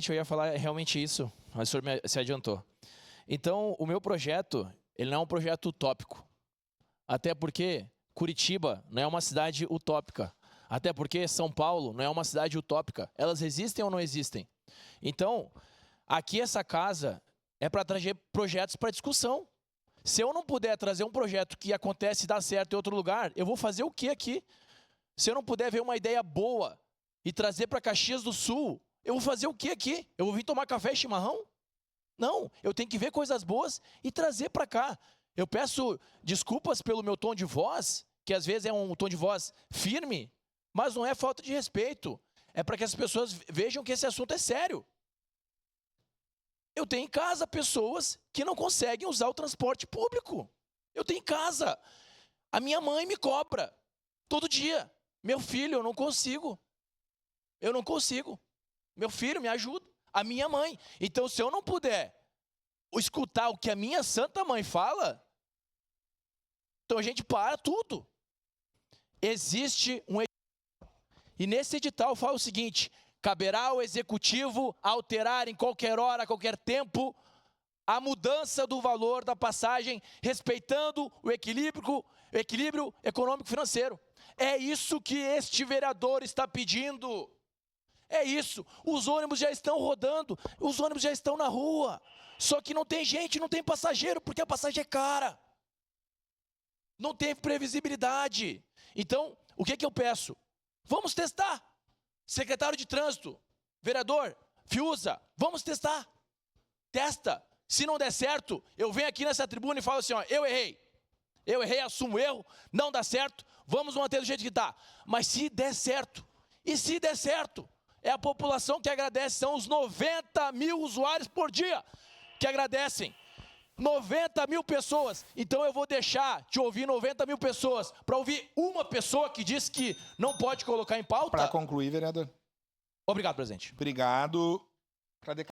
Eu ia falar realmente isso, mas o senhor se adiantou. Então, o meu projeto, ele não é um projeto utópico. Até porque Curitiba não é uma cidade utópica. Até porque São Paulo não é uma cidade utópica. Elas existem ou não existem? Então, aqui essa casa é para trazer projetos para discussão. Se eu não puder trazer um projeto que acontece e dá certo em outro lugar, eu vou fazer o que aqui? Se eu não puder ver uma ideia boa e trazer para Caxias do Sul, eu vou fazer o que aqui? Eu vou vir tomar café e chimarrão? Não, eu tenho que ver coisas boas e trazer para cá. Eu peço desculpas pelo meu tom de voz, que às vezes é um tom de voz firme, mas não é falta de respeito. É para que as pessoas vejam que esse assunto é sério. Eu tenho em casa pessoas que não conseguem usar o transporte público. Eu tenho em casa. A minha mãe me cobra todo dia. Meu filho, eu não consigo. Eu não consigo. Meu filho, me ajuda. A minha mãe. Então, se eu não puder escutar o que a minha santa mãe fala, então a gente para tudo. Existe um edital. E nesse edital fala o seguinte: caberá ao executivo alterar em qualquer hora, a qualquer tempo, a mudança do valor da passagem, respeitando o equilíbrio econômico-financeiro. É isso que este vereador está pedindo. É isso. Os ônibus já estão rodando, os ônibus já estão na rua. Só que não tem gente, não tem passageiro, porque a passagem é cara. Não tem previsibilidade. Então, o que eu peço? Vamos testar. Secretário de Trânsito, vereador, Fiuza, vamos testar. Testa. Se não der certo, eu venho aqui nessa tribuna e falo assim, ó, eu errei, assumo o erro, não dá certo, vamos manter do jeito que está. Mas se der certo, e se der certo, é a população que agradece, são os 90 mil usuários por dia que agradecem. 90 mil pessoas. Então eu vou deixar de ouvir 90 mil pessoas para ouvir uma pessoa que diz que não pode colocar em pauta. Para concluir, vereador. Obrigado, presidente. Obrigado.